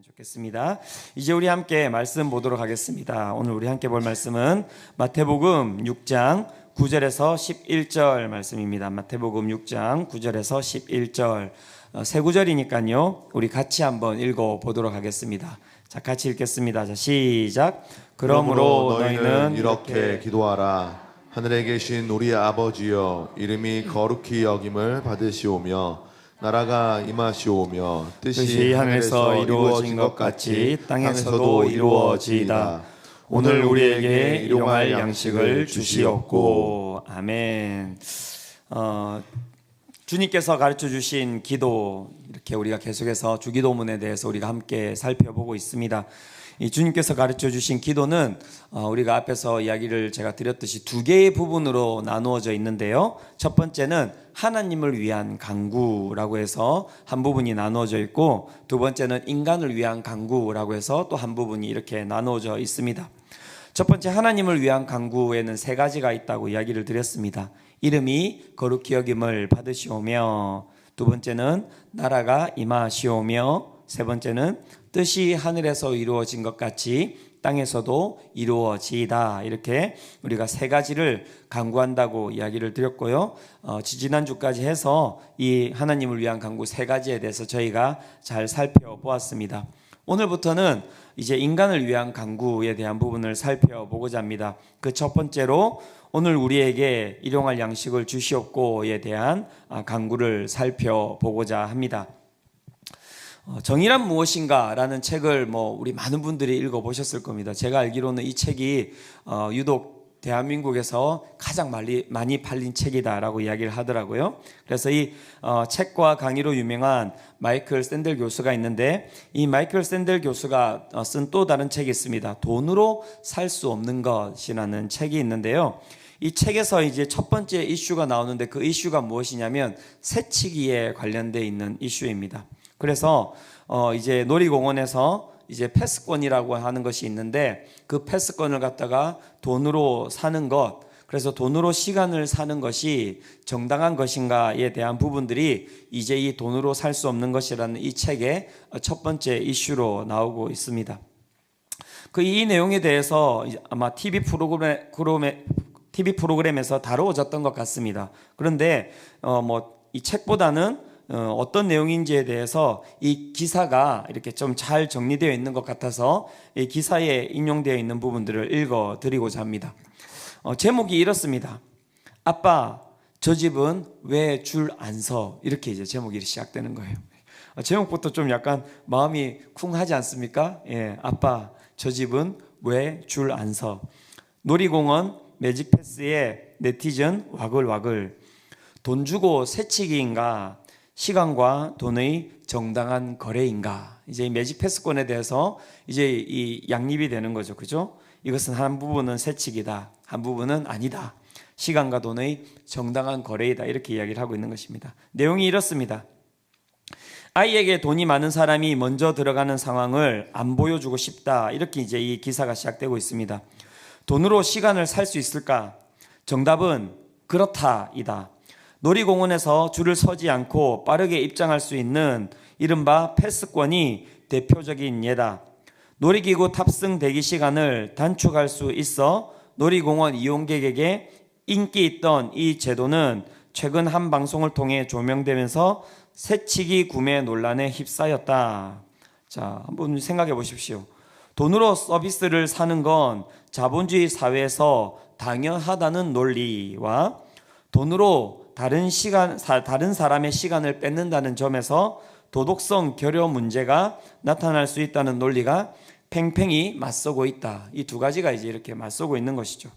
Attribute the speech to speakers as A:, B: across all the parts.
A: 좋겠습니다. 이제 우리 함께 말씀 보도록 하겠습니다. 오늘 우리 함께 볼 말씀은 마태복음 6장 9절에서 11절 말씀입니다. 마태복음 6장 9절에서 11절 세 구절이니까요. 우리 같이 한번 읽어 보도록 하겠습니다. 자, 같이 읽겠습니다. 자, 시작. 그러므로 너희는
B: 이렇게 기도하라. 하늘에 계신 우리 아버지여, 이름이 거룩히 여김을 받으시오며 나라가 임하시오며
A: 뜻이 하늘에서 이루어진 것 같이 땅에서도 이루어지이다. 오늘 우리에게 일용할 양식을 주시옵고. 아멘. 주님께서 가르쳐 주신 기도, 이렇게 우리가 계속해서 주기도문에 대해서 우리가 함께 살펴보고 있습니다. 이 주님께서 가르쳐 주신 기도는 우리가 앞에서 이야기를 제가 드렸듯이 두 개의 부분으로 나누어져 있는데요. 첫 번째는 하나님을 위한 간구라고 해서 한 부분이 나누어져 있고, 두 번째는 인간을 위한 간구라고 해서 또 한 부분이 이렇게 나누어져 있습니다. 첫 번째 하나님을 위한 간구에는 세 가지가 있다고 이야기를 드렸습니다. 이름이 거룩히 여김을 받으시오며, 두 번째는 나라가 임하시오며, 세 번째는 뜻이 하늘에서 이루어진 것 같이 땅에서도 이루어지이다. 이렇게 우리가 세 가지를 간구한다고 이야기를 드렸고요. 지지난주까지 해서 이 하나님을 위한 간구 세 가지에 대해서 저희가 잘 살펴보았습니다. 오늘부터는 이제 인간을 위한 간구에 대한 부분을 살펴보고자 합니다. 그 첫 번째로 오늘 우리에게 일용할 양식을 주시옵고에 대한 간구를 살펴보고자 합니다. 정의란 무엇인가 라는 책을 우리 많은 분들이 읽어보셨을 겁니다. 제가 알기로는 이 책이 유독 대한민국에서 가장 많이 팔린 책이다라고 이야기를 하더라고요. 그래서 이 책과 강의로 유명한 마이클 샌델 교수가 있는데, 이 마이클 샌델 교수가 쓴 또 다른 책이 있습니다. 돈으로 살 수 없는 것이라는 책이 있는데요. 이 책에서 이제 첫 번째 이슈가 나오는데, 그 이슈가 무엇이냐면 새치기에 관련되어 있는 이슈입니다. 그래서 이제 놀이공원에서 이제 패스권이라고 하는 것이 있는데, 그 패스권을 갖다가 돈으로 사는 것, 그래서 돈으로 시간을 사는 것이 정당한 것인가에 대한 부분들이 이제 이 돈으로 살 수 없는 것이라는 이 책의 첫 번째 이슈로 나오고 있습니다. 이 내용에 대해서 아마 TV 프로그램에서 다루어졌던 것 같습니다. 그런데 이 책보다는 어떤 내용인지에 대해서 이 기사가 이렇게 좀 잘 정리되어 있는 것 같아서 이 기사에 인용되어 있는 부분들을 읽어드리고자 합니다. 제목이 이렇습니다. 아빠, 저 집은 왜 줄 안 서? 이렇게 이제 제목이 시작되는 거예요. 제목부터 좀 약간 마음이 쿵하지 않습니까? 예, 아빠, 저 집은 왜 줄 안 서? 놀이공원 매직패스에 네티즌 와글와글. 돈 주고 새치기인가? 시간과 돈의 정당한 거래인가? 이제 이 매직 패스권에 대해서 이제 이 양립이 되는 거죠. 그죠? 이것은 한 부분은 새치기다. 한 부분은 아니다. 시간과 돈의 정당한 거래이다. 이렇게 이야기를 하고 있는 것입니다. 내용이 이렇습니다. 아이에게 돈이 많은 사람이 먼저 들어가는 상황을 안 보여주고 싶다. 이렇게 이제 이 기사가 시작되고 있습니다. 돈으로 시간을 살 수 있을까? 정답은 그렇다이다. 놀이공원에서 줄을 서지 않고 빠르게 입장할 수 있는 이른바 패스권이 대표적인 예다. 놀이기구 탑승 대기 시간을 단축할 수 있어 놀이공원 이용객에게 인기 있던 이 제도는 최근 한 방송을 통해 조명되면서 새치기 구매 논란에 휩싸였다. 자, 한번 생각해 보십시오. 돈으로 서비스를 사는 건 자본주의 사회에서 당연하다는 논리와 돈으로 다른 사람의 시간을 뺏는다는 점에서 도덕성 결여 문제가 나타날 수 있다는 논리가 팽팽히 맞서고 있다. 이 두 가지가 이제 이렇게 맞서고 있는 것이죠.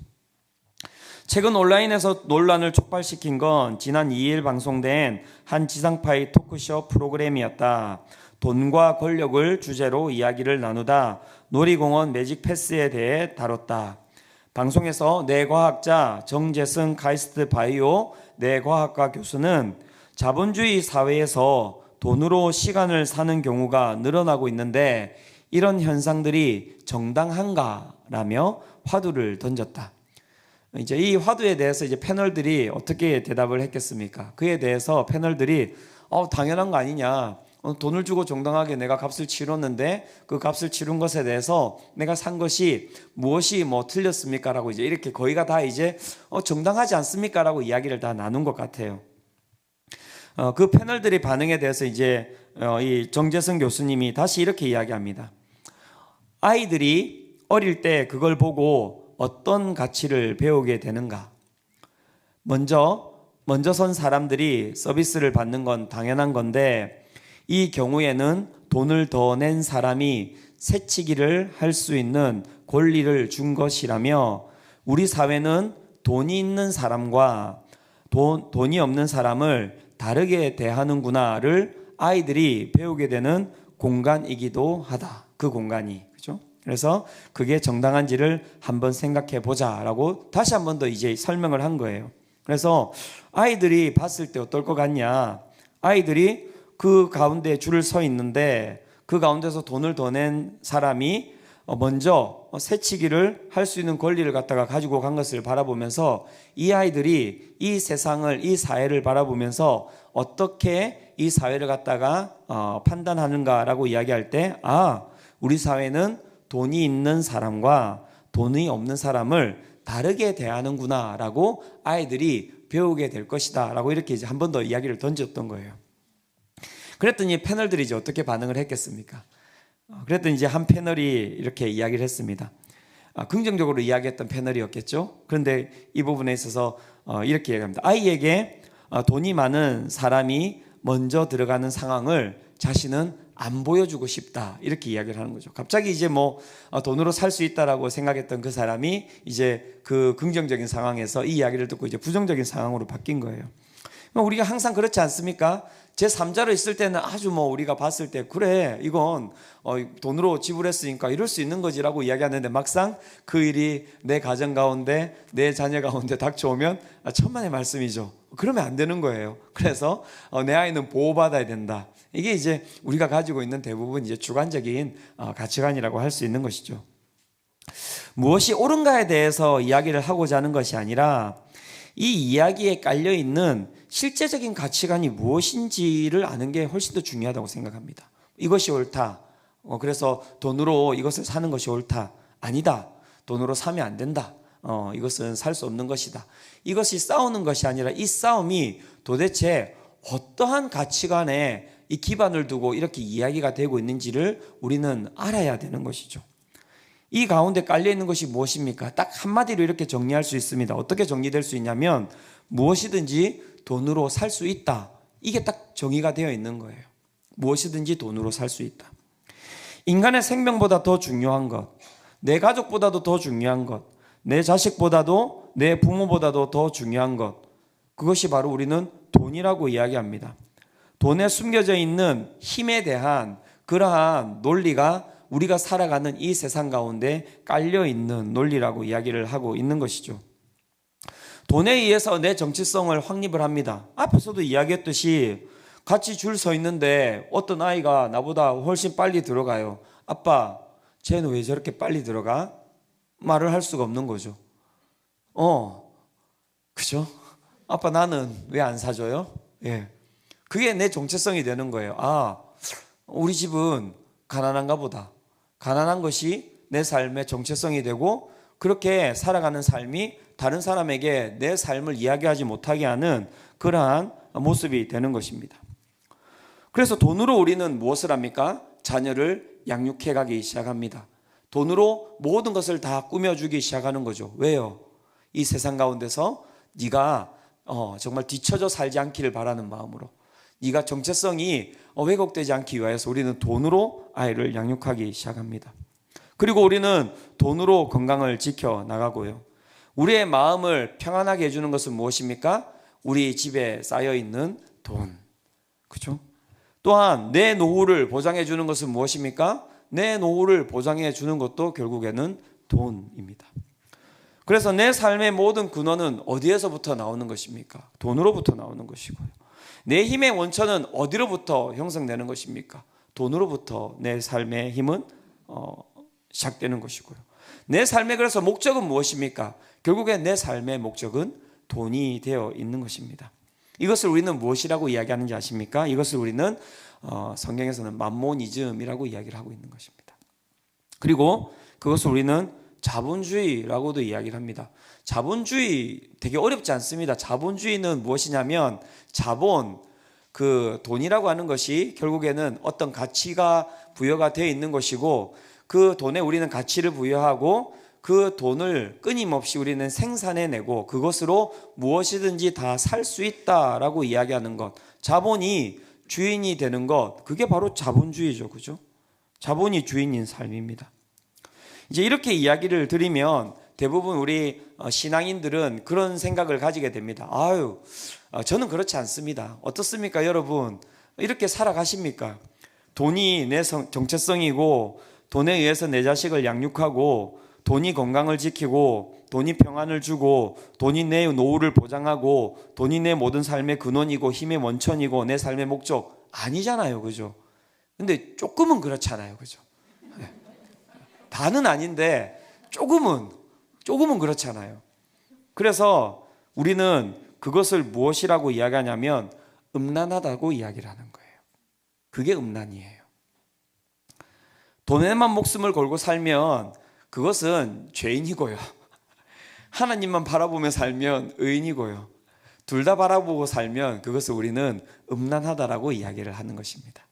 A: 최근 온라인에서 논란을 촉발시킨 건 지난 2일 방송된 한 지상파의 토크쇼 프로그램이었다. 돈과 권력을 주제로 이야기를 나누다 놀이공원 매직 패스에 대해 다뤘다. 방송에서 뇌과학자 정재승 카이스트 바이오 뇌과학과 교수는 자본주의 사회에서 돈으로 시간을 사는 경우가 늘어나고 있는데 이런 현상들이 정당한가라며 화두를 던졌다. 이제 이 화두에 대해서 이제 패널들이 어떻게 대답을 했겠습니까? 그에 대해서 패널들이 당연한 거 아니냐, 돈을 주고 정당하게 내가 값을 치렀는데 그 값을 치른 것에 대해서 내가 산 것이 무엇이 뭐 틀렸습니까? 라고 이제 이렇게 거의가 다 이제 정당하지 않습니까? 라고 이야기를 다 나눈 것 같아요. 그 패널들의 반응에 대해서 이제 이 정재승 교수님이 다시 이렇게 이야기합니다. 아이들이 어릴 때 그걸 보고 어떤 가치를 배우게 되는가? 먼저 선 사람들이 서비스를 받는 건 당연한 건데 이 경우에는 돈을 더 낸 사람이 새치기를 할 수 있는 권리를 준 것이라며 우리 사회는 돈이 있는 사람과 돈이 없는 사람을 다르게 대하는구나를 아이들이 배우게 되는 공간이기도 하다. 그 공간이. 그죠? 그래서 그게 정당한지를 한번 생각해 보자라고 다시 한 번 더 이제 설명을 한 거예요. 그래서 아이들이 봤을 때 어떨 것 같냐? 아이들이 그 가운데 줄을 서 있는데 그 가운데서 돈을 더 낸 사람이 먼저 새치기를 할 수 있는 권리를 갖다가 가지고 간 것을 바라보면서 이 아이들이 이 세상을, 이 사회를 바라보면서 어떻게 이 사회를 갖다가 판단하는가라고 이야기할 때 우리 사회는 돈이 있는 사람과 돈이 없는 사람을 다르게 대하는구나 라고 아이들이 배우게 될 것이다 라고 이렇게 이제 한 번 더 이야기를 던졌던 거예요. 그랬더니 패널들이 이제 어떻게 반응을 했겠습니까? 그랬더니 이제 한 패널이 이렇게 이야기를 했습니다. 긍정적으로 이야기했던 패널이었겠죠. 그런데 이 부분에 있어서 이렇게 이야기합니다. 아이에게 돈이 많은 사람이 먼저 들어가는 상황을 자신은 안 보여주고 싶다 이렇게 이야기를 하는 거죠. 갑자기 이제 뭐 돈으로 살 수 있다라고 생각했던 그 사람이 이제 그 긍정적인 상황에서 이 이야기를 듣고 이제 부정적인 상황으로 바뀐 거예요. 우리가 항상 그렇지 않습니까? 제3자로 있을 때는 아주 뭐 우리가 봤을 때 그래 이건 돈으로 지불했으니까 이럴 수 있는 거지라고 이야기하는데 막상 그 일이 내 가정 가운데 내 자녀 가운데 닥쳐오면 천만의 말씀이죠. 그러면 안 되는 거예요. 그래서 내 아이는 보호받아야 된다. 이게 이제 우리가 가지고 있는 대부분 이제 주관적인 가치관이라고 할 수 있는 것이죠. 무엇이 옳은가에 대해서 이야기를 하고자 하는 것이 아니라 이 이야기에 깔려 있는 실제적인 가치관이 무엇인지를 아는 게 훨씬 더 중요하다고 생각합니다. 이것이 옳다. 그래서 돈으로 이것을 사는 것이 옳다. 아니다. 돈으로 사면 안 된다. 이것은 살 수 없는 것이다. 이것이 싸우는 것이 아니라 이 싸움이 도대체 어떠한 가치관에 이 기반을 두고 이렇게 이야기가 되고 있는지를 우리는 알아야 되는 것이죠. 이 가운데 깔려 있는 것이 무엇입니까? 딱 한마디로 이렇게 정리할 수 있습니다. 어떻게 정리될 수 있냐면 무엇이든지 돈으로 살 수 있다. 이게 딱 정의가 되어 있는 거예요. 무엇이든지 돈으로 살 수 있다. 인간의 생명보다 더 중요한 것, 내 가족보다도 더 중요한 것, 내 자식보다도 내 부모보다도 더 중요한 것, 그것이 바로 우리는 돈이라고 이야기합니다. 돈에 숨겨져 있는 힘에 대한 그러한 논리가 우리가 살아가는 이 세상 가운데 깔려 있는 논리라고 이야기를 하고 있는 것이죠. 돈에 의해서 내 정체성을 확립을 합니다. 앞에서도 이야기했듯이 같이 줄 서 있는데 어떤 아이가 나보다 훨씬 빨리 들어가요. 아빠, 쟤는 왜 저렇게 빨리 들어가? 말을 할 수가 없는 거죠. 그죠? 아빠, 나는 왜 안 사줘요? 예. 그게 내 정체성이 되는 거예요. 우리 집은 가난한가 보다. 가난한 것이 내 삶의 정체성이 되고 그렇게 살아가는 삶이 다른 사람에게 내 삶을 이야기하지 못하게 하는 그러한 모습이 되는 것입니다. 그래서 돈으로 우리는 무엇을 합니까? 자녀를 양육해 가기 시작합니다. 돈으로 모든 것을 다 꾸며주기 시작하는 거죠. 왜요? 이 세상 가운데서 네가 정말 뒤처져 살지 않기를 바라는 마음으로, 네가 정체성이 왜곡되지 않기 위해서 우리는 돈으로 아이를 양육하기 시작합니다. 그리고 우리는 돈으로 건강을 지켜나가고요. 우리의 마음을 평안하게 해주는 것은 무엇입니까? 우리 집에 쌓여있는 돈. 그렇죠? 또한 내 노후를 보장해 주는 것은 무엇입니까? 내 노후를 보장해 주는 것도 결국에는 돈입니다. 그래서 내 삶의 모든 근원은 어디에서부터 나오는 것입니까? 돈으로부터 나오는 것이고요. 내 힘의 원천은 어디로부터 형성되는 것입니까? 돈으로부터 내 삶의 힘은 시작되는 것이고요. 내 삶의 그래서 목적은 무엇입니까? 결국에 내 삶의 목적은 돈이 되어 있는 것입니다. 이것을 우리는 무엇이라고 이야기하는지 아십니까? 이것을 우리는 성경에서는 맘모니즘이라고 이야기를 하고 있는 것입니다. 그리고 그것을 우리는 자본주의라고도 이야기를 합니다. 자본주의 되게 어렵지 않습니다. 자본주의는 무엇이냐면 자본, 그 돈이라고 하는 것이 결국에는 어떤 가치가 부여가 되어 있는 것이고 그 돈에 우리는 가치를 부여하고 그 돈을 끊임없이 우리는 생산해내고 그것으로 무엇이든지 다 살 수 있다라고 이야기하는 것, 자본이 주인이 되는 것, 그게 바로 자본주의죠. 그죠? 자본이 주인인 삶입니다. 이제 이렇게 이야기를 드리면 대부분 우리 신앙인들은 그런 생각을 가지게 됩니다. 저는 그렇지 않습니다. 어떻습니까, 여러분? 이렇게 살아가십니까? 돈이 내 정체성이고 돈에 의해서 내 자식을 양육하고 돈이 건강을 지키고 돈이 평안을 주고 돈이 내 노후를 보장하고 돈이 내 모든 삶의 근원이고 힘의 원천이고 내 삶의 목적 아니잖아요. 그죠? 근데 조금은 그렇잖아요. 그죠? 다는 아닌데 조금은 그렇잖아요. 그래서 우리는 그것을 무엇이라고 이야기하냐면 음란하다고 이야기를 하는 거예요. 그게 음란이에요. 돈에만 목숨을 걸고 살면 그것은 죄인이고요. 하나님만 바라보며 살면 의인이고요. 둘 다 바라보고 살면 그것을 우리는 음란하다라고 이야기를 하는 것입니다.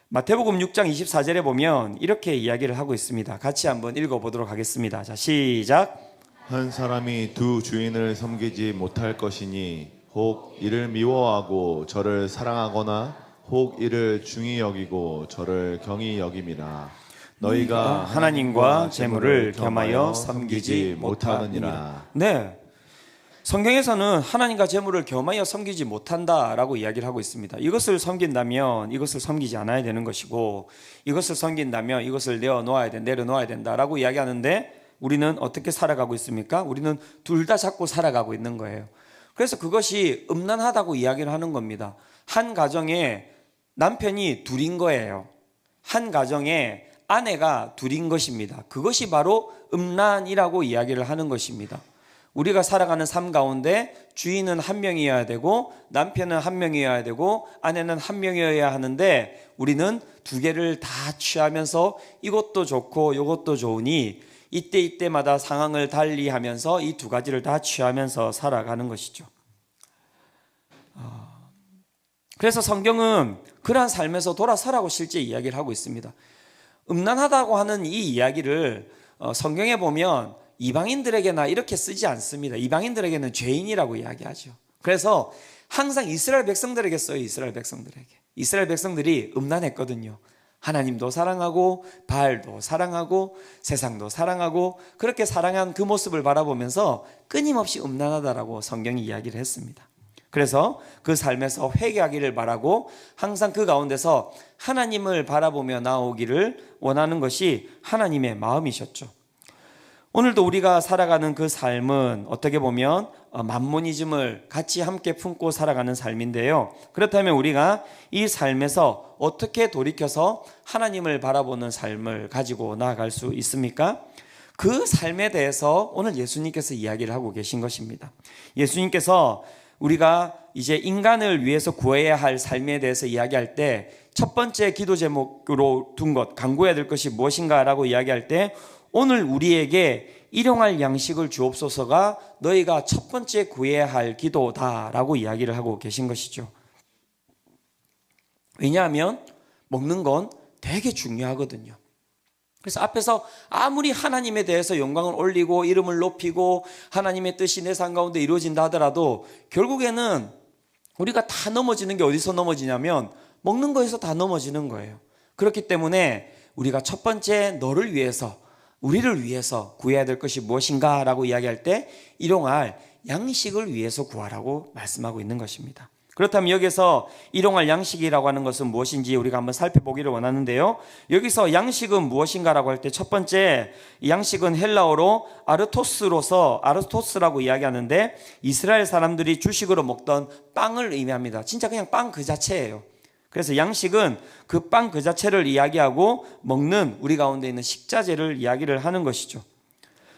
A: 마태복음 6장 24절에 보면 이렇게 이야기를 하고 있습니다. 같이 한번 읽어보도록 하겠습니다. 자, 시작.
B: 한 사람이 두 주인을 섬기지 못할 것이니 혹 이를 미워하고 저를 사랑하거나 혹 이를 중히 여기고 저를 경히 여김이라. 너희가
A: 하나님과 재물을 겸하여 섬기지
B: 못하느니라.
A: 네, 성경에서는 하나님과 재물을 겸하여 섬기지 못한다라고 이야기를 하고 있습니다. 이것을 섬긴다면 이것을 섬기지 않아야 되는 것이고 이것을 섬긴다면 이것을 내려놓아야 된다라고 이야기하는데 우리는 어떻게 살아가고 있습니까? 우리는 둘 다 잡고 살아가고 있는 거예요. 그래서 그것이 음란하다고 이야기를 하는 겁니다. 한 가정에 남편이 둘인 거예요. 한 가정에 아내가 둘인 것입니다. 그것이 바로 음란이라고 이야기를 하는 것입니다. 우리가 살아가는 삶 가운데 주인은 한 명이어야 되고 남편은 한 명이어야 되고 아내는 한 명이어야 하는데 우리는 두 개를 다 취하면서 이것도 좋고 이것도 좋으니 이때마다 상황을 달리하면서 이 두 가지를 다 취하면서 살아가는 것이죠. 그래서 성경은 그러한 삶에서 돌아서라고 실제 이야기를 하고 있습니다. 음란하다고 하는 이 이야기를 성경에 보면 이방인들에게나 이렇게 쓰지 않습니다. 이방인들에게는 죄인이라고 이야기하죠. 그래서 항상 이스라엘 백성들에게 써요. 이스라엘 백성들에게. 이스라엘 백성들이 음란했거든요. 하나님도 사랑하고 바알도 사랑하고 세상도 사랑하고 그렇게 사랑한 그 모습을 바라보면서 끊임없이 음란하다라고 성경이 이야기를 했습니다. 그래서 그 삶에서 회개하기를 바라고 항상 그 가운데서 하나님을 바라보며 나오기를 원하는 것이 하나님의 마음이셨죠. 오늘도 우리가 살아가는 그 삶은 어떻게 보면 맘모니즘을 같이 함께 품고 살아가는 삶인데요. 그렇다면 우리가 이 삶에서 어떻게 돌이켜서 하나님을 바라보는 삶을 가지고 나아갈 수 있습니까? 그 삶에 대해서 오늘 예수님께서 이야기를 하고 계신 것입니다. 예수님께서 우리가 이제 인간을 위해서 구해야 할 삶에 대해서 이야기할 때 첫 번째 기도 제목으로 둔 것, 간구해야 될 것이 무엇인가라고 이야기할 때 오늘 우리에게 일용할 양식을 주옵소서가 너희가 첫 번째 구해야 할 기도다라고 이야기를 하고 계신 것이죠. 왜냐하면 먹는 건 되게 중요하거든요. 그래서 앞에서 아무리 하나님에 대해서 영광을 올리고 이름을 높이고 하나님의 뜻이 내 삶 가운데 이루어진다 하더라도 결국에는 우리가 다 넘어지는 게 어디서 넘어지냐면 먹는 거에서 다 넘어지는 거예요. 그렇기 때문에 우리가 첫 번째 너를 위해서 우리를 위해서 구해야 될 것이 무엇인가 라고 이야기할 때 일용할 양식을 위해서 구하라고 말씀하고 있는 것입니다. 그렇다면 여기서 일용할 양식이라고 하는 것은 무엇인지 우리가 한번 살펴보기를 원하는데요. 여기서 양식은 무엇인가라고 할 때 첫 번째 양식은 헬라어로 아르토스라고 이야기하는데 이스라엘 사람들이 주식으로 먹던 빵을 의미합니다. 진짜 그냥 빵 그 자체예요. 그래서 양식은 그 빵 그 자체를 이야기하고 먹는 우리 가운데 있는 식자재를 이야기를 하는 것이죠.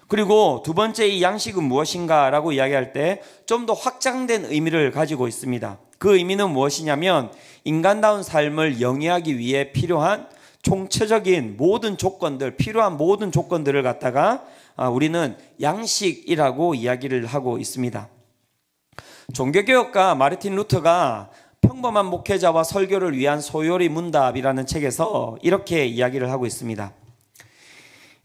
A: 그리고 두 번째 이 양식은 무엇인가라고 이야기할 때 좀 더 확장된 의미를 가지고 있습니다. 그 의미는 무엇이냐면 인간다운 삶을 영위하기 위해 필요한 총체적인 모든 조건들, 필요한 모든 조건들을 갖다가 우리는 양식이라고 이야기를 하고 있습니다. 종교개혁가 마르틴 루터가 평범한 목회자와 설교를 위한 소요리 문답이라는 책에서 이렇게 이야기를 하고 있습니다.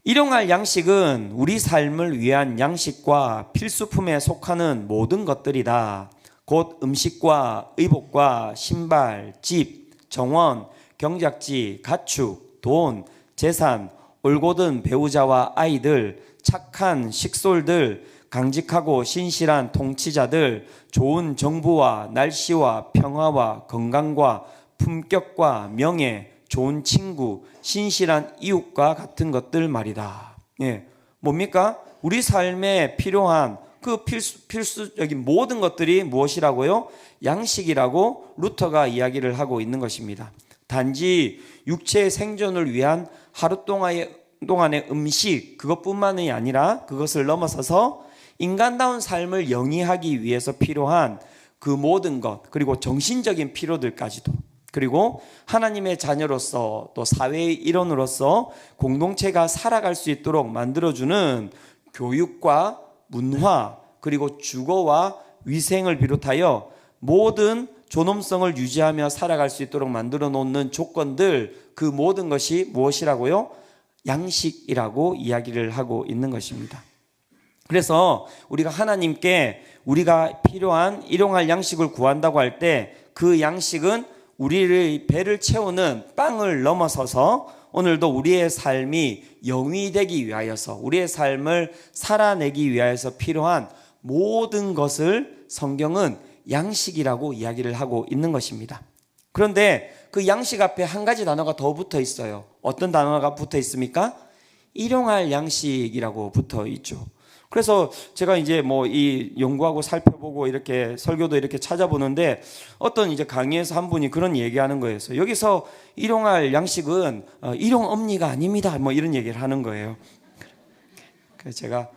A: 일용할 양식은 우리 삶을 위한 양식과 필수품에 속하는 모든 것들이다. 곧 음식과 의복과 신발, 집, 정원, 경작지, 가축, 돈, 재산, 올곧은 배우자와 아이들, 착한 식솔들, 강직하고 신실한 통치자들, 좋은 정부와 날씨와 평화와 건강과 품격과 명예, 좋은 친구, 신실한 이웃과 같은 것들 말이다. 예, 뭡니까? 우리 삶에 필요한 그 필수적인 모든 것들이 무엇이라고요? 양식이라고 루터가 이야기를 하고 있는 것입니다. 단지 육체의 생존을 위한 하루 동안의 음식 그것뿐만이 아니라 그것을 넘어서서 인간다운 삶을 영위하기 위해서 필요한 그 모든 것, 그리고 정신적인 필요들까지도, 그리고 하나님의 자녀로서 또 사회의 일원으로서 공동체가 살아갈 수 있도록 만들어주는 교육과 문화, 그리고 주거와 위생을 비롯하여 모든 존엄성을 유지하며 살아갈 수 있도록 만들어 놓는 조건들, 그 모든 것이 무엇이라고요? 양식이라고 이야기를 하고 있는 것입니다. 그래서 우리가 하나님께 우리가 필요한 일용할 양식을 구한다고 할 때 그 양식은 우리의 배를 채우는 빵을 넘어서서 오늘도 우리의 삶이 영위되기 위하여서, 우리의 삶을 살아내기 위하여서 필요한 모든 것을 성경은 양식이라고 이야기를 하고 있는 것입니다. 그런데 그 양식 앞에 한 가지 단어가 더 붙어 있어요. 어떤 단어가 붙어 있습니까? 일용할 양식이라고 붙어 있죠. 그래서 제가 이제 뭐 이 연구하고 살펴보고 이렇게 설교도 이렇게 찾아보는데 어떤 이제 강의에서 한 분이 그런 얘기하는 거예요. 여기서 일용할 양식은 일용엄니가 아닙니다. 뭐 이런 얘기를 하는 거예요. 그래서 제가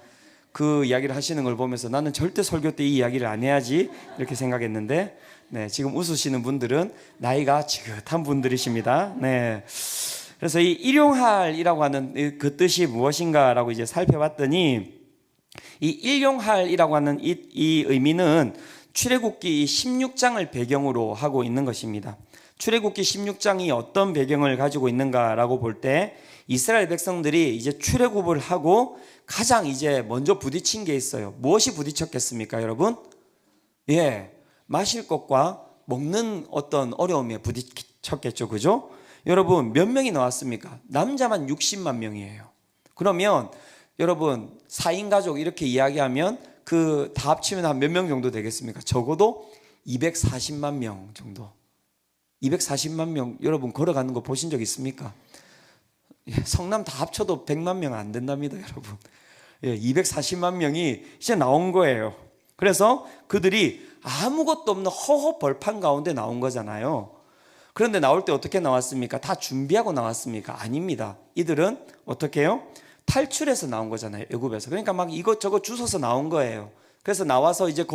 A: 그 이야기를 하시는 걸 보면서 나는 절대 설교 때 이 이야기를 안 해야지 이렇게 생각했는데, 네, 지금 웃으시는 분들은 나이가 지긋한 분들이십니다. 네. 그래서 이 일용할이라고 하는 그 뜻이 무엇인가라고 이제 살펴봤더니, 이 일용할이라고 하는 이 의미는 출애굽기 16장을 배경으로 하고 있는 것입니다. 출애굽기 16장이 어떤 배경을 가지고 있는가라고 볼 때 이스라엘 백성들이 이제 출애굽을 하고 가장 이제 먼저 부딪힌 게 있어요. 무엇이 부딪혔겠습니까, 여러분? 예, 마실 것과 먹는 어떤 어려움에 부딪혔겠죠, 그죠? 여러분 몇 명이 나왔습니까? 남자만 60만 명이에요. 그러면 여러분 4인 가족 이렇게 이야기하면 그 다 합치면 한 몇 명 정도 되겠습니까? 적어도 240만 명 정도. 240만 명 여러분 걸어가는 거 보신 적 있습니까? 성남 다 합쳐도 100만 명 안 된답니다, 여러분. 240만 명이 이제 나온 거예요. 그래서 그들이 아무것도 없는 허허 벌판 가운데 나온 거잖아요. 그런데 나올 때 어떻게 나왔습니까? 다 준비하고 나왔습니까? 아닙니다. 이들은 어떻게 해요? 탈출해서 나온 거잖아요, 애굽에서. 그러니까 막 이것저것 주워서 나온 거예요. 그래서 나와서 이제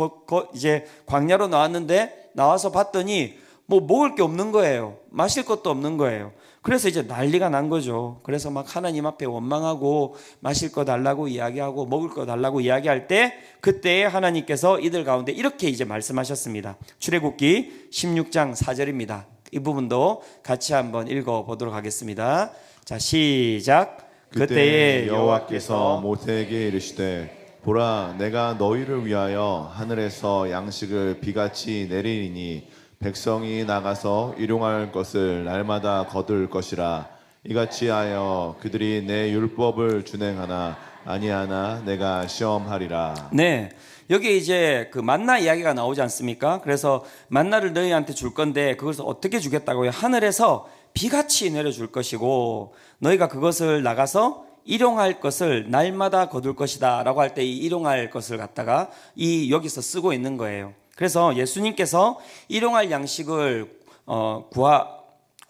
A: 이제 광야로 나왔는데 나와서 봤더니 뭐 먹을 게 없는 거예요. 마실 것도 없는 거예요. 그래서 이제 난리가 난 거죠. 그래서 막 하나님 앞에 원망하고 마실 거 달라고 이야기하고 먹을 거 달라고 이야기할 때 그때 하나님께서 이들 가운데 이렇게 이제 말씀하셨습니다. 출애굽기 16장 4절입니다. 이 부분도 같이 한번 읽어보도록 하겠습니다. 자, 시작.
B: 그때에 여호와께서 모세에게 이르시되 보라, 내가 너희를 위하여 하늘에서 양식을 비같이 내리니 백성이 나가서 일용할 것을 날마다 거둘 것이라. 이같이 하여 그들이 내 율법을 준행하나 아니하나 내가 시험하리라.
A: 네, 여기 이제 그 만나 이야기가 나오지 않습니까? 그래서 만나를 너희한테 줄 건데 그것을 어떻게 주겠다고요? 하늘에서 비같이 내려줄 것이고 너희가 그것을 나가서 일용할 것을 날마다 거둘 것이다 라고 할 때 이 일용할 것을 갖다가 이 여기서 쓰고 있는 거예요. 그래서 예수님께서 일용할 양식을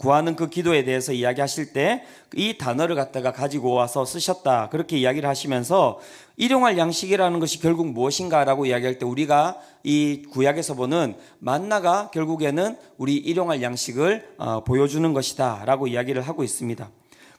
A: 구하는 그 기도에 대해서 이야기하실 때 이 단어를 갖다가 가지고 와서 쓰셨다, 그렇게 이야기를 하시면서 일용할 양식이라는 것이 결국 무엇인가라고 이야기할 때 우리가 이 구약에서 보는 만나가 결국에는 우리 일용할 양식을 보여주는 것이다 라고 이야기를 하고 있습니다.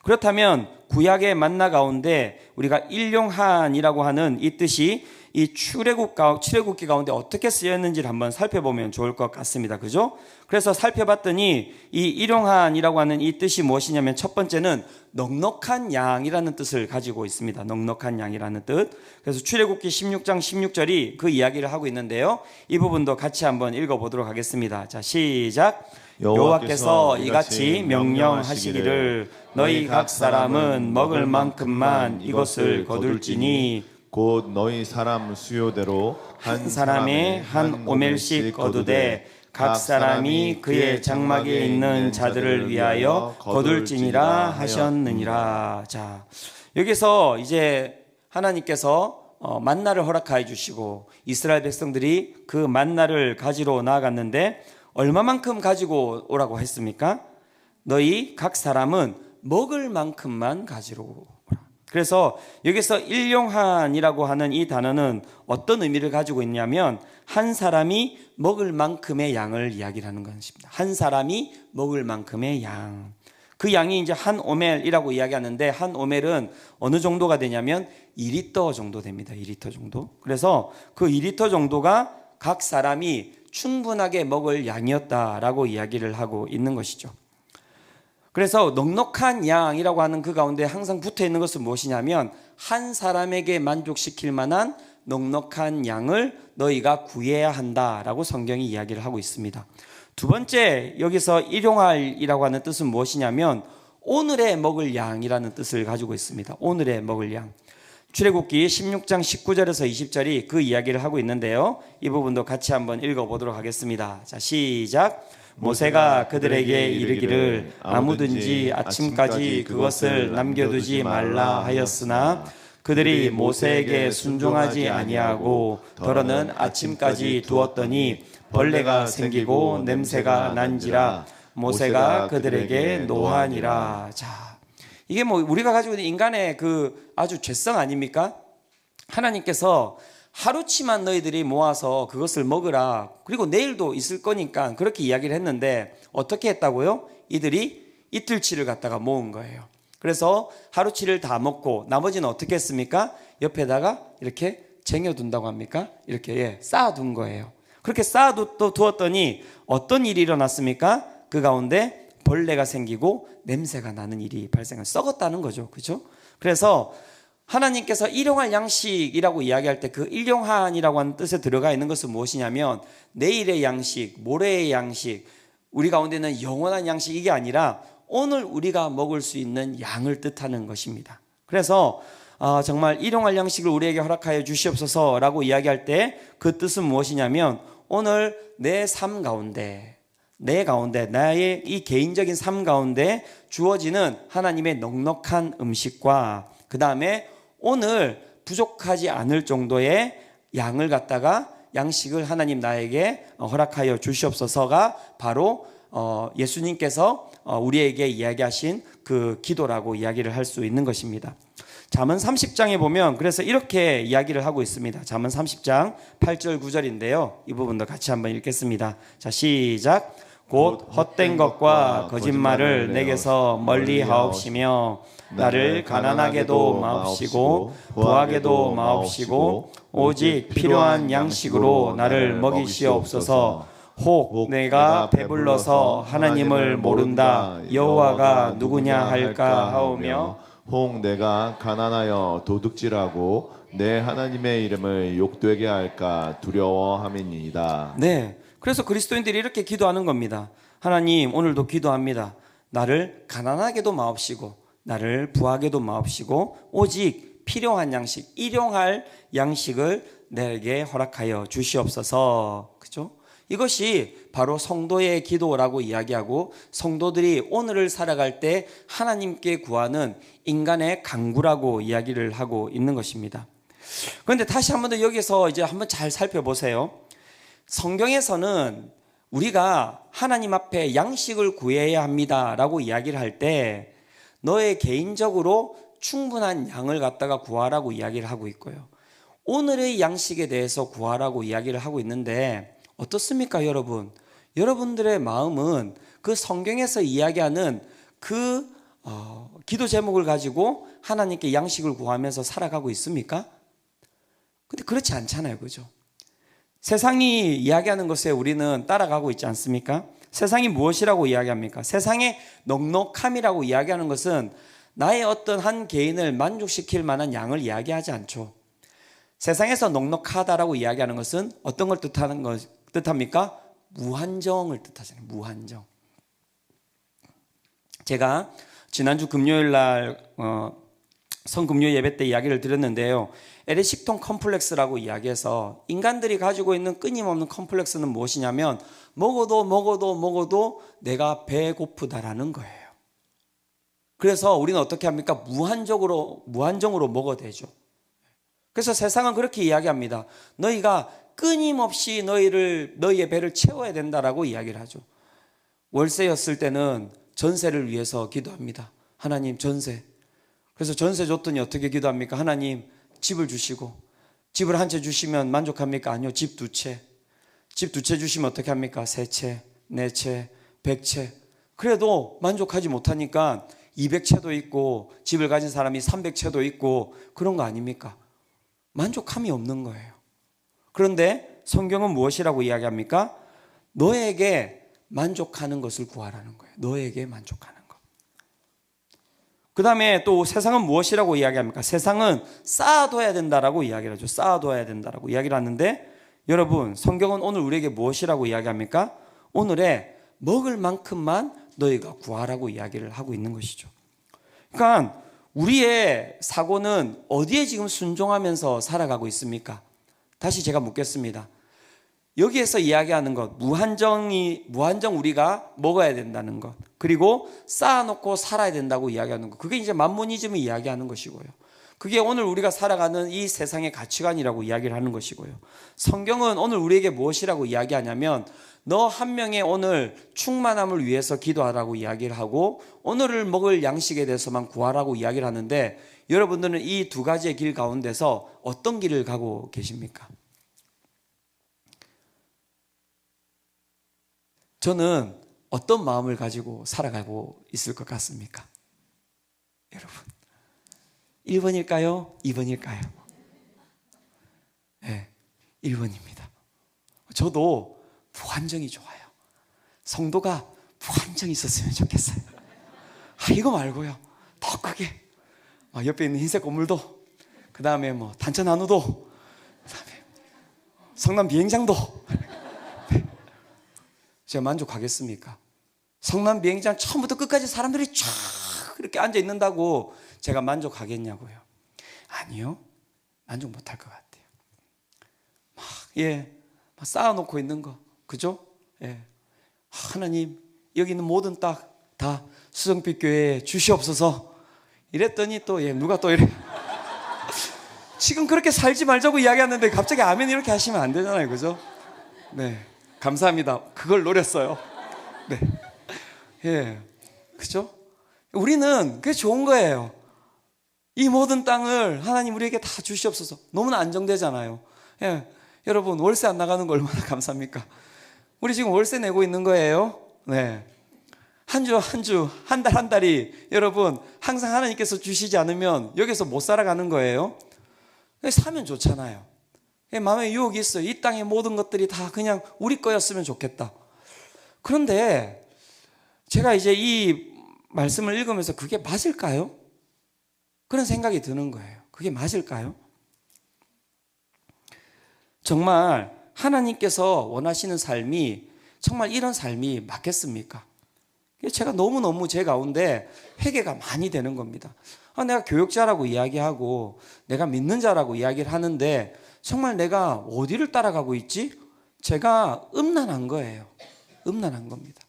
A: 그렇다면 구약의 만나 가운데 우리가 일용한이라고 하는 이 뜻이 이 출애굽기 가운데 어떻게 쓰였는지를 한번 살펴보면 좋을 것 같습니다. 그죠? 그래서 살펴봤더니 이 일용한이라고 하는 이 뜻이 무엇이냐면 첫 번째는 넉넉한 양이라는 뜻을 가지고 있습니다. 넉넉한 양이라는 뜻. 그래서 출애굽기 16장 16절이 그 이야기를 하고 있는데요. 이 부분도 같이 한번 읽어보도록 하겠습니다. 자, 시작. 여호와께서 이같이 명령하시기를 너희 각 사람은 먹을 만큼만 이것을 거둘지니
B: 곧 너희 사람 수요대로
A: 한 사람에 한 오멜씩 거두되 각 사람이 그의 장막에 있는 자들을 위하여 거둘지니라 하셨느니라. 자, 여기서 이제 하나님께서 만나를 허락하여 주시고 이스라엘 백성들이 그 만나를 가지러 나아갔는데 얼마만큼 가지고 오라고 했습니까? 너희 각 사람은 먹을 만큼만 가지러 오라. 그래서 여기서 일용한이라고 하는 이 단어는 어떤 의미를 가지고 있냐면 한 사람이 먹을 만큼의 양을 이야기를 하는 것입니다. 한 사람이 먹을 만큼의 양. 그 양이 이제 한 오멜이라고 이야기하는데 한 오멜은 어느 정도가 되냐면 2리터 정도 됩니다. 2리터 정도. 그래서 그 2리터 정도가 각 사람이 충분하게 먹을 양이었다라고 이야기를 하고 있는 것이죠. 그래서 넉넉한 양이라고 하는 그 가운데 항상 붙어 있는 것은 무엇이냐면 한 사람에게 만족시킬 만한 넉넉한 양을 너희가 구해야 한다라고 성경이 이야기를 하고 있습니다. 두 번째, 여기서 일용할이라고 하는 뜻은 무엇이냐면 오늘의 먹을 양이라는 뜻을 가지고 있습니다. 오늘의 먹을 양. 출애굽기 16장 19절에서 20절이 그 이야기를 하고 있는데요. 이 부분도 같이 한번 읽어보도록 하겠습니다. 자, 시작. 모세가 그들에게 이르기를 아무든지 아침까지 그것을 남겨두지 말라 하였으나 그들이 모세에게 순종하지 아니하고 더러는 아침까지 두었더니 벌레가 생기고 냄새가 난지라 모세가 그들에게 노하니라. 자, 이게 뭐 우리가 가지고 있는 인간의 그 아주 죄성 아닙니까? 하나님께서 하루치만 너희들이 모아서 그것을 먹으라. 그리고 내일도 있을 거니까 그렇게 이야기를 했는데 어떻게 했다고요? 이들이 이틀치를 갖다가 모은 거예요. 그래서 하루치를 다 먹고 나머지는 어떻게 했습니까? 옆에다가 이렇게 쟁여둔다고 합니까? 이렇게 쌓아둔 거예요. 그렇게 쌓아두었더니 어떤 일이 일어났습니까? 그 가운데 벌레가 생기고 냄새가 나는 일이 썩었다는 거죠. 그렇죠? 그래서 하나님께서 일용할 양식이라고 이야기할 때 그 일용한이라고 하는 뜻에 들어가 있는 것은 무엇이냐면 내일의 양식, 모레의 양식, 우리 가운데는 영원한 양식, 이게 아니라 오늘 우리가 먹을 수 있는 양을 뜻하는 것입니다. 그래서 정말 일용할 양식을 우리에게 허락하여 주시옵소서라고 이야기할 때 그 뜻은 무엇이냐면 오늘 내 삶 가운데, 나의 이 개인적인 삶 가운데 주어지는 하나님의 넉넉한 음식과 그 다음에 오늘 부족하지 않을 정도의 양을 갖다가 양식을 하나님 나에게 허락하여 주시옵소서가 바로 예수님께서 우리에게 이야기하신 그 기도라고 이야기를 할 수 있는 것입니다. 잠언 30장에 보면 그래서 이렇게 이야기를 하고 있습니다. 잠언 30장 8절 9절인데요. 이 부분도 같이 한번 읽겠습니다. 자, 시작. 곧 헛된 것과 거짓말을 내게서 멀리 하옵시며 나를 가난하게도 마옵시고 부하게도 마옵시고 오직 필요한 양식으로 나를 먹이시옵소서. 혹 내가 배불러서 하나님을 모른다 여호와가 누구냐 할까 하오며
B: 혹 내가 가난하여 도둑질하고 내 하나님의 이름을 욕되게 할까 두려워함이니이다.
A: 네, 그래서 그리스도인들이 이렇게 기도하는 겁니다. 하나님, 오늘도 기도합니다. 나를 가난하게도 마옵시고 나를 부하게도 마옵시고 오직 필요한 양식, 일용할 양식을 내게 허락하여 주시옵소서. 그죠? 이것이 바로 성도의 기도라고 이야기하고 성도들이 오늘을 살아갈 때 하나님께 구하는 인간의 간구라고 이야기를 하고 있는 것입니다. 그런데 다시 한번 더 여기서 이제 한번 잘 살펴보세요. 성경에서는 우리가 하나님 앞에 양식을 구해야 합니다라고 이야기를 할 때 너의 개인적으로 충분한 양을 갖다가 구하라고 이야기를 하고 있고요. 오늘의 양식에 대해서 구하라고 이야기를 하고 있는데 어떻습니까, 여러분? 여러분들의 마음은 그 성경에서 이야기하는 그 기도 제목을 가지고 하나님께 양식을 구하면서 살아가고 있습니까? 근데 그렇지 않잖아요, 그죠? 세상이 이야기하는 것에 우리는 따라가고 있지 않습니까? 세상이 무엇이라고 이야기합니까? 세상의 넉넉함이라고 이야기하는 것은 나의 어떤 한 개인을 만족시킬 만한 양을 이야기하지 않죠. 세상에서 넉넉하다라고 이야기하는 것은 어떤 걸 뜻합니까? 무한정을 뜻하잖아요. 무한정. 제가 지난주 금요일 날 성금요 예배 때 이야기를 드렸는데요. 에리식톤 컴플렉스라고 이야기해서 인간들이 가지고 있는 끊임없는 컴플렉스는 무엇이냐면 먹어도 내가 배고프다라는 거예요. 그래서 우리는 어떻게 합니까? 무한정으로 먹어대죠. 그래서 세상은 그렇게 이야기합니다. 너희가 끊임없이 너희의 배를 채워야 된다라고 이야기를 하죠. 월세였을 때는 전세를 위해서 기도합니다. 하나님 전세. 그래서 전세 줬더니 어떻게 기도합니까? 하나님 집을 주시고, 집을 한 채 주시면 만족합니까? 아니요. 집 두 채. 집 두 채 주시면 어떻게 합니까? 세 채, 네 채, 100채. 그래도 만족하지 못하니까 200채도 있고 집을 가진 사람이 300채도 있고 그런 거 아닙니까? 만족함이 없는 거예요. 그런데 성경은 무엇이라고 이야기합니까? 너에게 만족하는 것을 구하라는 거예요. 너에게 만족하는 것. 그 다음에 또 세상은 무엇이라고 이야기합니까? 세상은 쌓아둬야 된다라고 이야기를 하죠. 쌓아둬야 된다라고 이야기를 하는데 여러분, 성경은 오늘 우리에게 무엇이라고 이야기합니까? 오늘에 먹을 만큼만 너희가 구하라고 이야기를 하고 있는 것이죠. 그러니까 우리의 사고는 어디에 지금 순종하면서 살아가고 있습니까? 다시 제가 묻겠습니다. 여기에서 이야기하는 것, 무한정 우리가 먹어야 된다는 것, 그리고 쌓아놓고 살아야 된다고 이야기하는 것, 그게 이제 만모니즘이 이야기하는 것이고요. 그게 오늘 우리가 살아가는 이 세상의 가치관이라고 이야기를 하는 것이고요. 성경은 오늘 우리에게 무엇이라고 이야기하냐면 너 한 명의 오늘 충만함을 위해서 기도하라고 이야기를 하고 오늘을 먹을 양식에 대해서만 구하라고 이야기를 하는데 여러분들은 이 두 가지의 길 가운데서 어떤 길을 가고 계십니까? 저는 어떤 마음을 가지고 살아가고 있을 것 같습니까? 여러분, 1번일까요? 2번일까요? 네, 1번입니다. 저도 무한정이 좋아요. 성도가 무한정이 있었으면 좋겠어요. 이거 말고요, 더 크게 옆에 있는 흰색 건물도, 그 다음에 단천 한우도, 그 다음에 성남 비행장도 제가 만족하겠습니까? 성남 비행장 처음부터 끝까지 사람들이 쫙 이렇게 앉아 있는다고 제가 만족하겠냐고요? 아니요, 만족 못할 것 같아요. 막 쌓아놓고 있는 거, 그죠? 예. 하나님, 여기 있는 모든 땅 다 수성빛 교회에 주시옵소서. 이랬더니 또 누가 또 이래 지금 그렇게 살지 말자고 이야기하는데 갑자기 아멘 이렇게 하시면 안 되잖아요, 그죠? 네, 감사합니다. 그걸 노렸어요. 네, 예, 그죠? 우리는 그게 좋은 거예요. 이 모든 땅을 하나님 우리에게 다 주시옵소서. 너무나 안정되잖아요. 예, 여러분 월세 안 나가는 거 얼마나 감사합니까? 우리 지금 월세 내고 있는 거예요. 네, 한 주, 한 달 한 달이 여러분 항상 하나님께서 주시지 않으면 여기서 못 살아가는 거예요. 사면 좋잖아요. 마음에 유혹이 있어요. 이 땅의 모든 것들이 다 그냥 우리 거였으면 좋겠다. 그런데 제가 이제 이 말씀을 읽으면서 그게 맞을까요? 그런 생각이 드는 거예요. 그게 맞을까요? 정말 하나님께서 원하시는 삶이 정말 이런 삶이 맞겠습니까? 제가 너무너무 제 가운데 회개가 많이 되는 겁니다. 내가 교역자라고 이야기하고 내가 믿는 자라고 이야기를 하는데 정말 내가 어디를 따라가고 있지? 제가 음란한 거예요. 음란한 겁니다.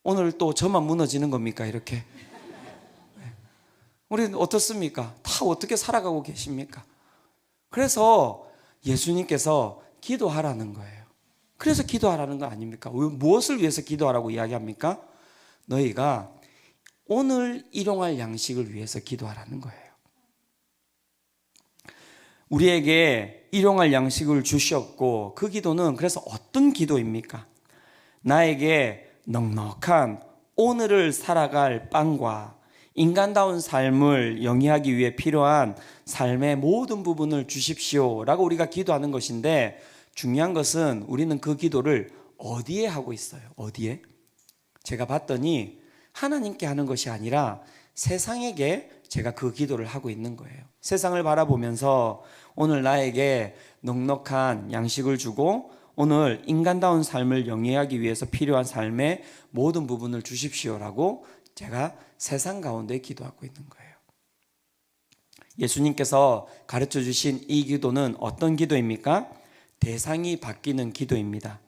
A: 오늘 또 저만 무너지는 겁니까? 이렇게. 우리는 어떻습니까? 다 어떻게 살아가고 계십니까? 그래서 예수님께서 기도하라는 거예요. 그래서 기도하라는 거 아닙니까? 무엇을 위해서 기도하라고 이야기합니까? 너희가 오늘 일용할 양식을 위해서 기도하라는 거예요. 우리에게 일용할 양식을 주셨고, 그 기도는 그래서 어떤 기도입니까? 나에게 넉넉한 오늘을 살아갈 빵과 인간다운 삶을 영위하기 위해 필요한 삶의 모든 부분을 주십시오 라고 우리가 기도하는 것인데, 중요한 것은 우리는 그 기도를 어디에 하고 있어요? 어디에? 제가 봤더니 하나님께 하는 것이 아니라 세상에게 제가 그 기도를 하고 있는 거예요. 세상을 바라보면서 오늘 나에게 넉넉한 양식을 주고 오늘 인간다운 삶을 영위하기 위해서 필요한 삶의 모든 부분을 주십시오라고 제가 세상 가운데 기도하고 있는 거예요. 예수님께서 가르쳐 주신 이 기도는 어떤 기도입니까? 대상이 바뀌는 기도입니다.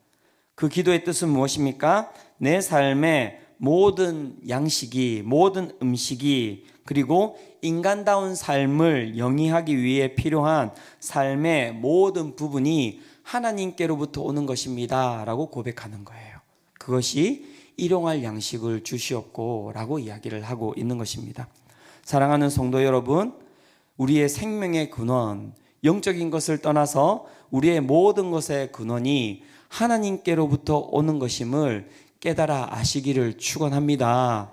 A: 그 기도의 뜻은 무엇입니까? 내 삶의 모든 양식이, 모든 음식이, 그리고 인간다운 삶을 영위하기 위해 필요한 삶의 모든 부분이 하나님께로부터 오는 것입니다 라고 고백하는 거예요. 그것이 일용할 양식을 주시옵고 라고 이야기를 하고 있는 것입니다. 사랑하는 성도 여러분, 우리의 생명의 근원, 영적인 것을 떠나서 우리의 모든 것의 근원이 하나님께로부터 오는 것임을 깨달아 아시기를 축원합니다.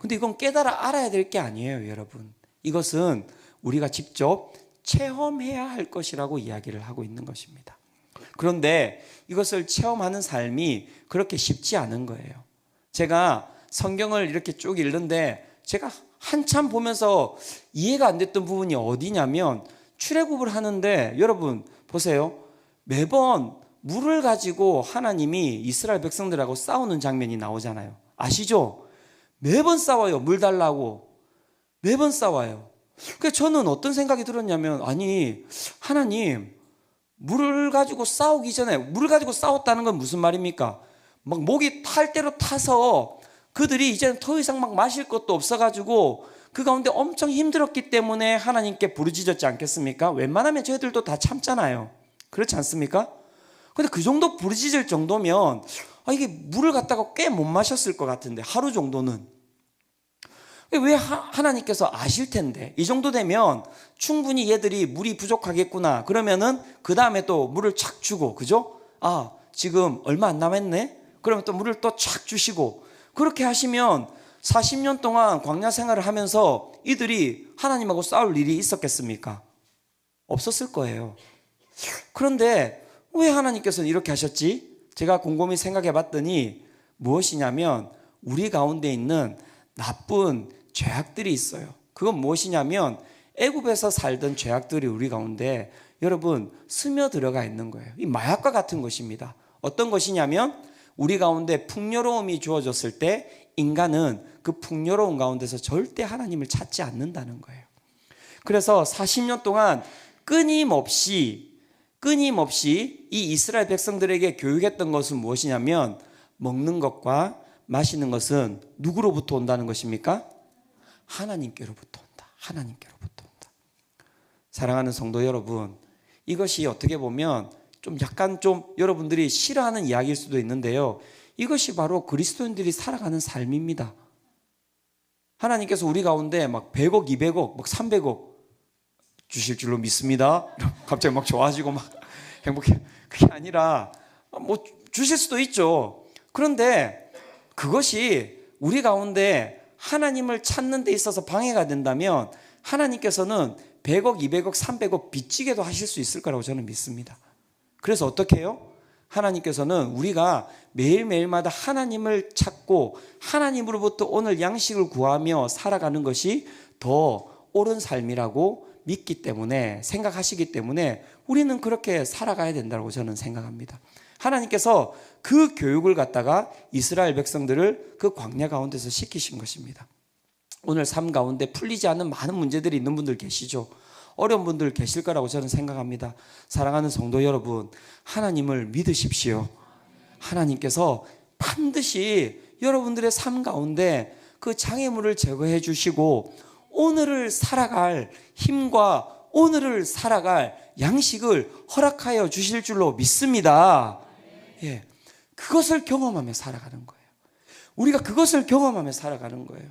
A: 근데 이건 깨달아 알아야 될 게 아니에요, 여러분. 이것은 우리가 직접 체험해야 할 것이라고 이야기를 하고 있는 것입니다. 그런데 이것을 체험하는 삶이 그렇게 쉽지 않은 거예요. 제가 성경을 이렇게 쭉 읽는데 제가 한참 보면서 이해가 안 됐던 부분이 어디냐면, 출애굽을 하는데 여러분 보세요. 매번 물을 가지고 하나님이 이스라엘 백성들하고 싸우는 장면이 나오잖아요. 아시죠? 매번 싸워요. 물 달라고. 매번 싸워요. 그래서 저는 어떤 생각이 들었냐면, 아니 하나님, 물을 가지고 싸우기 전에, 물을 가지고 싸웠다는 건 무슨 말입니까? 막 목이 탈 대로 타서 그들이 이제는 더 이상 막 마실 것도 없어가지고 그 가운데 엄청 힘들었기 때문에 하나님께 부르짖었지 않겠습니까? 웬만하면 저희들도 다 참잖아요. 그렇지 않습니까? 근데 그 정도 부르짖을 정도면 이게 물을 갖다가 꽤 못 마셨을 것 같은데, 하루 정도는. 왜 하나님께서 아실 텐데 이 정도 되면 충분히 얘들이 물이 부족하겠구나, 그러면은 그 다음에 또 물을 착 주고, 그죠? 아, 지금 얼마 안 남았네? 그러면 또 물을 또 착 주시고, 그렇게 하시면 40년 동안 광야 생활을 하면서 이들이 하나님하고 싸울 일이 있었겠습니까? 없었을 거예요. 그런데 왜 하나님께서는 이렇게 하셨지? 제가 곰곰이 생각해 봤더니 무엇이냐면, 우리 가운데 있는 나쁜 죄악들이 있어요. 그건 무엇이냐면, 애굽에서 살던 죄악들이 우리 가운데 여러분 스며들어가 있는 거예요. 이 마약과 같은 것입니다. 어떤 것이냐면, 우리 가운데 풍요로움이 주어졌을 때 인간은 그 풍요로움 가운데서 절대 하나님을 찾지 않는다는 거예요. 그래서 40년 동안 끊임없이 이 이스라엘 백성들에게 교육했던 것은 무엇이냐면, 먹는 것과 마시는 것은 누구로부터 온다는 것입니까? 하나님께로부터 온다. 하나님께로부터 온다. 사랑하는 성도 여러분, 이것이 어떻게 보면 좀 약간 좀 여러분들이 싫어하는 이야기일 수도 있는데요, 이것이 바로 그리스도인들이 살아가는 삶입니다. 하나님께서 우리 가운데 막 100억, 200억, 막 300억 주실 줄로 믿습니다. 갑자기 막 좋아지고 막 행복해. 그게 아니라 뭐 주실 수도 있죠. 그런데 그것이 우리 가운데 하나님을 찾는 데 있어서 방해가 된다면 하나님께서는 100억, 200억, 300억 빚지게도 하실 수 있을 거라고 저는 믿습니다. 그래서 어떻게 해요? 하나님께서는 우리가 매일매일마다 하나님을 찾고 하나님으로부터 오늘 양식을 구하며 살아가는 것이 더 옳은 삶이라고 믿기 때문에, 생각하시기 때문에 우리는 그렇게 살아가야 된다고 저는 생각합니다. 하나님께서 그 교육을 갖다가 이스라엘 백성들을 그 광야 가운데서 시키신 것입니다. 오늘 삶 가운데 풀리지 않는 많은 문제들이 있는 분들 계시죠. 어려운 분들 계실 거라고 저는 생각합니다. 사랑하는 성도 여러분, 하나님을 믿으십시오. 하나님께서 반드시 여러분들의 삶 가운데 그 장애물을 제거해 주시고 오늘을 살아갈 힘과 오늘을 살아갈 양식을 허락하여 주실 줄로 믿습니다. 예, 그것을 경험하며 살아가는 거예요. 우리가 그것을 경험하며 살아가는 거예요.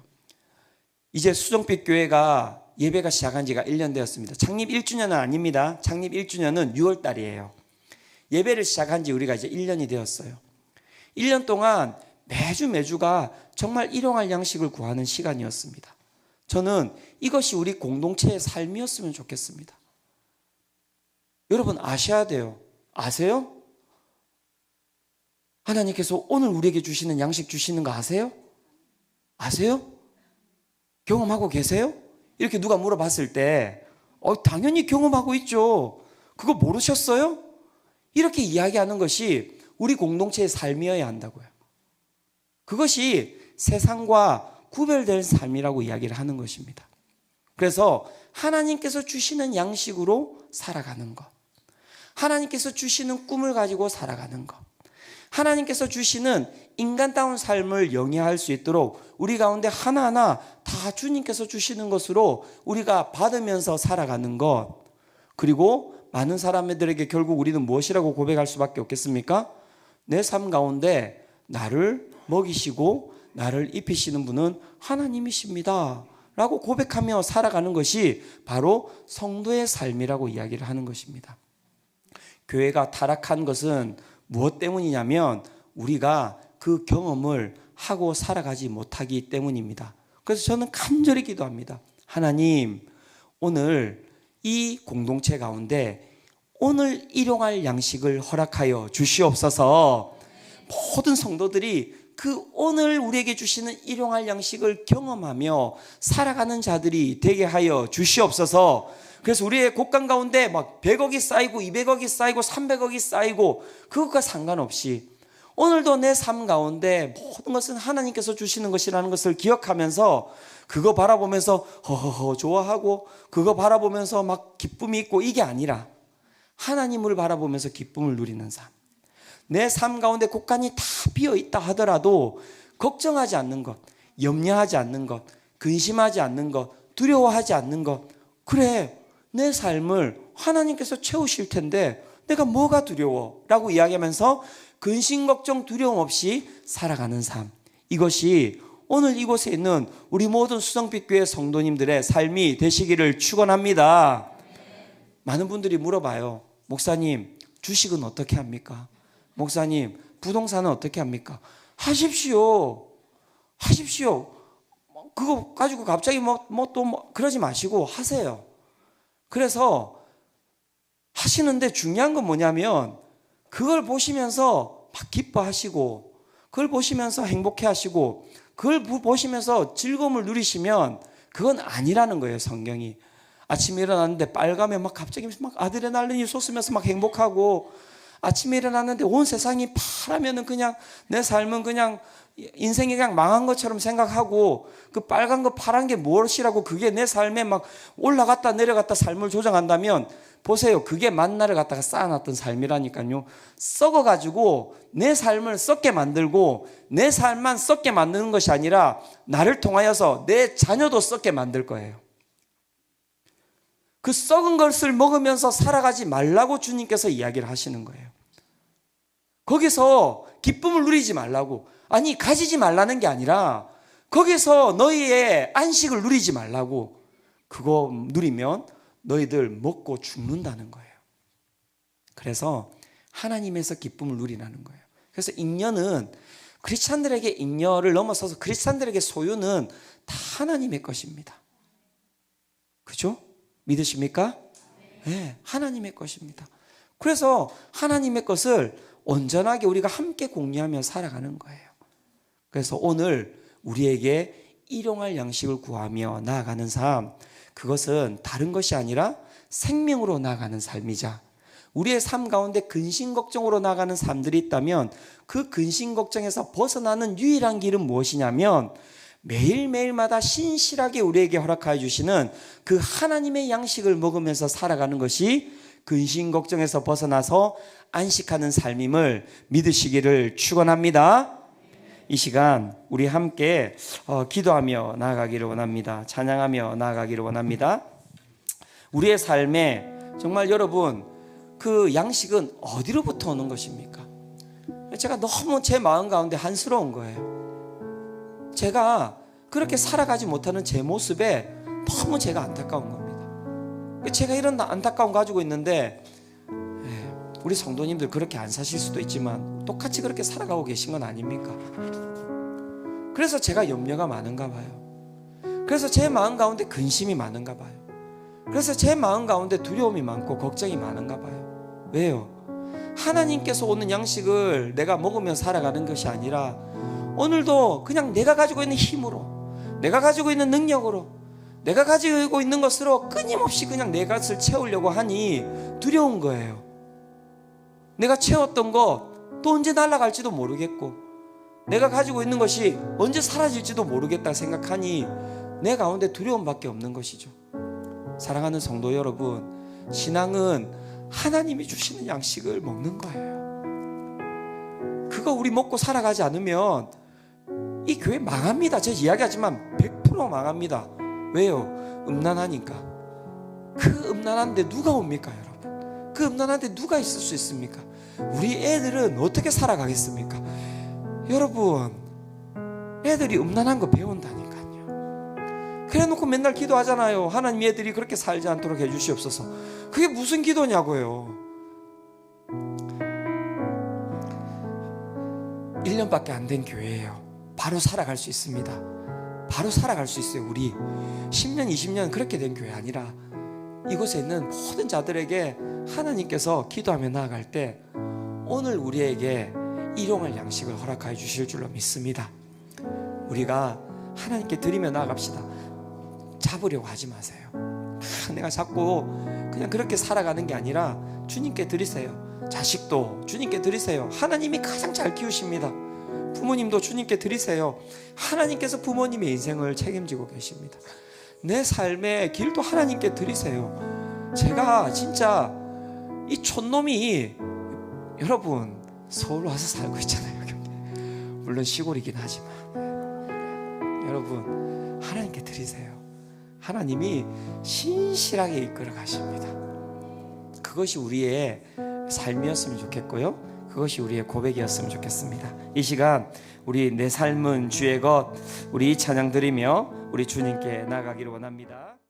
A: 이제 수정빛 교회가 예배가 시작한 지가 1년 되었습니다. 창립 1주년은 아닙니다. 창립 1주년은 6월 달이에요. 예배를 시작한 지 우리가 이제 1년이 되었어요. 1년 동안 매주가 정말 일용할 양식을 구하는 시간이었습니다. 저는 이것이 우리 공동체의 삶이었으면 좋겠습니다. 여러분 아셔야 돼요. 아세요? 하나님께서 오늘 우리에게 주시는 양식 주시는 거 아세요? 아세요? 경험하고 계세요? 이렇게 누가 물어봤을 때 당연히 경험하고 있죠. 그거 모르셨어요? 이렇게 이야기하는 것이 우리 공동체의 삶이어야 한다고요. 그것이 세상과 구별된 삶이라고 이야기를 하는 것입니다. 그래서 하나님께서 주시는 양식으로 살아가는 것, 하나님께서 주시는 꿈을 가지고 살아가는 것, 하나님께서 주시는 인간다운 삶을 영위할 수 있도록 우리 가운데 하나하나 다 주님께서 주시는 것으로 우리가 받으면서 살아가는 것, 그리고 많은 사람들에게 결국 우리는 무엇이라고 고백할 수밖에 없겠습니까? 내 삶 가운데 나를 먹이시고 나를 입히시는 분은 하나님이십니다 라고 고백하며 살아가는 것이 바로 성도의 삶이라고 이야기를 하는 것입니다. 교회가 타락한 것은 무엇 때문이냐면 우리가 그 경험을 하고 살아가지 못하기 때문입니다. 그래서 저는 간절히 기도합니다. 하나님, 오늘 이 공동체 가운데 오늘 일용할 양식을 허락하여 주시옵소서. 모든 성도들이 그 오늘 우리에게 주시는 일용할 양식을 경험하며 살아가는 자들이 되게 하여 주시옵소서. 그래서 우리의 곳간 가운데 막 100억이 쌓이고 200억이 쌓이고 300억이 쌓이고 그것과 상관없이 오늘도 내 삶 가운데 모든 것은 하나님께서 주시는 것이라는 것을 기억하면서 그거 바라보면서 허허허 좋아하고 그거 바라보면서 막 기쁨이 있고 이게 아니라 하나님을 바라보면서 기쁨을 누리는 삶. 내 삶 가운데 곳간이 다 비어 있다 하더라도 걱정하지 않는 것, 염려하지 않는 것, 근심하지 않는 것, 두려워하지 않는 것. 그래, 내 삶을 하나님께서 채우실 텐데 내가 뭐가 두려워? 라고 이야기하면서 근심, 걱정, 두려움 없이 살아가는 삶. 이것이 오늘 이곳에 있는 우리 모든 수정빛 교회 성도님들의 삶이 되시기를 축원합니다. 많은 분들이 물어봐요. 목사님, 주식은 어떻게 합니까? 목사님, 부동산은 어떻게 합니까? 하십시오. 그거 가지고 갑자기 그러지 마시고 하세요. 그래서 하시는데 중요한 건 뭐냐면 그걸 보시면서 막 기뻐하시고 그걸 보시면서 행복해 하시고 그걸 보시면서 즐거움을 누리시면 그건 아니라는 거예요. 성경이. 아침에 일어났는데 빨가면 막 갑자기 막 아드레날린이 솟으면서 막 행복하고 아침에 일어났는데 온 세상이 파라면은 그냥 내 삶은 그냥 인생이 그냥 망한 것처럼 생각하고 그 빨간 거 파란 게 무엇이라고 그게 내 삶에 막 올라갔다 내려갔다 삶을 조정한다면 보세요. 그게 만나를 갖다가 쌓아놨던 삶이라니까요. 썩어가지고 내 삶을 썩게 만들고 내 삶만 썩게 만드는 것이 아니라 나를 통하여서 내 자녀도 썩게 만들 거예요. 그 썩은 것을 먹으면서 살아가지 말라고 주님께서 이야기를 하시는 거예요. 거기서 기쁨을 누리지 말라고. 아니 가지지 말라는 게 아니라 거기서 너희의 안식을 누리지 말라고. 그거 누리면 너희들 먹고 죽는다는 거예요. 그래서 하나님에서 기쁨을 누리라는 거예요. 그래서 잉여는 크리스찬들에게 잉여를 넘어서서 크리스찬들에게 소유는 다 하나님의 것입니다. 그죠? 믿으십니까? 네, 하나님의 것입니다. 그래서 하나님의 것을 온전하게 우리가 함께 공유하며 살아가는 거예요. 그래서 오늘 우리에게 일용할 양식을 구하며 나아가는 삶, 그것은 다른 것이 아니라 생명으로 나아가는 삶이자 우리의 삶 가운데 근심 걱정으로 나아가는 삶들이 있다면 그 근심 걱정에서 벗어나는 유일한 길은 무엇이냐면 매일매일마다 신실하게 우리에게 허락하여 주시는 그 하나님의 양식을 먹으면서 살아가는 것이 근심 걱정에서 벗어나서 안식하는 삶임을 믿으시기를 축원합니다. 이 시간 우리 함께 기도하며 나아가기를 원합니다. 찬양하며 나아가기를 원합니다. 우리의 삶에 정말 여러분 그 양식은 어디로부터 오는 것입니까? 제가 너무 제 마음 가운데 한스러운 거예요. 제가 그렇게 살아가지 못하는 제 모습에 너무 제가 안타까운 겁니다. 제가 이런 안타까움 가지고 있는데 우리 성도님들 그렇게 안 사실 수도 있지만 똑같이 그렇게 살아가고 계신 건 아닙니까? 그래서 제가 염려가 많은가 봐요. 그래서 제 마음 가운데 근심이 많은가 봐요. 그래서 제 마음 가운데 두려움이 많고 걱정이 많은가 봐요. 왜요? 하나님께서 오는 양식을 내가 먹으며 살아가는 것이 아니라 오늘도 그냥 내가 가지고 있는 힘으로, 내가 가지고 있는 능력으로, 내가 가지고 있는 것으로 끊임없이 그냥 내 것을 채우려고 하니 두려운 거예요. 내가 채웠던 것 또 언제 날아갈지도 모르겠고, 내가 가지고 있는 것이 언제 사라질지도 모르겠다 생각하니 내 가운데 두려움밖에 없는 것이죠. 사랑하는 성도 여러분, 신앙은 하나님이 주시는 양식을 먹는 거예요. 그거 우리 먹고 살아가지 않으면 이 교회 망합니다. 제가 이야기하지만 100% 망합니다. 왜요? 음란하니까. 그 음란한데 누가 옵니까, 여러분? 그 음란한데 누가 있을 수 있습니까? 우리 애들은 어떻게 살아가겠습니까? 여러분, 애들이 음란한 거 배운다니까요. 그래 놓고 맨날 기도하잖아요. 하나님, 애들이 그렇게 살지 않도록 해주시옵소서. 그게 무슨 기도냐고요. 1년밖에 안 된 교회예요. 바로 살아갈 수 있습니다. 바로 살아갈 수 있어요. 우리 10년 20년 그렇게 된 교회 아니라 이곳에 있는 모든 자들에게 하나님께서 기도하며 나아갈 때 오늘 우리에게 일용할 양식을 허락하여 주실 줄로 믿습니다. 우리가 하나님께 드리며 나아갑시다. 잡으려고 하지 마세요. 내가 자꾸 그냥 그렇게 살아가는 게 아니라 주님께 드리세요. 자식도 주님께 드리세요. 하나님이 가장 잘 키우십니다. 부모님도 주님께 드리세요. 하나님께서 부모님의 인생을 책임지고 계십니다. 내 삶의 길도 하나님께 드리세요. 제가 진짜 이 촌놈이 여러분 서울 와서 살고 있잖아요. 물론 시골이긴 하지만 여러분 하나님께 드리세요. 하나님이 신실하게 이끌어 가십니다. 그것이 우리의 삶이었으면 좋겠고요. 그것이 우리의 고백이었으면 좋겠습니다. 이 시간 우리 내 삶은 주의 것, 우리 찬양 드리며 우리 주님께 나아가기를 원합니다.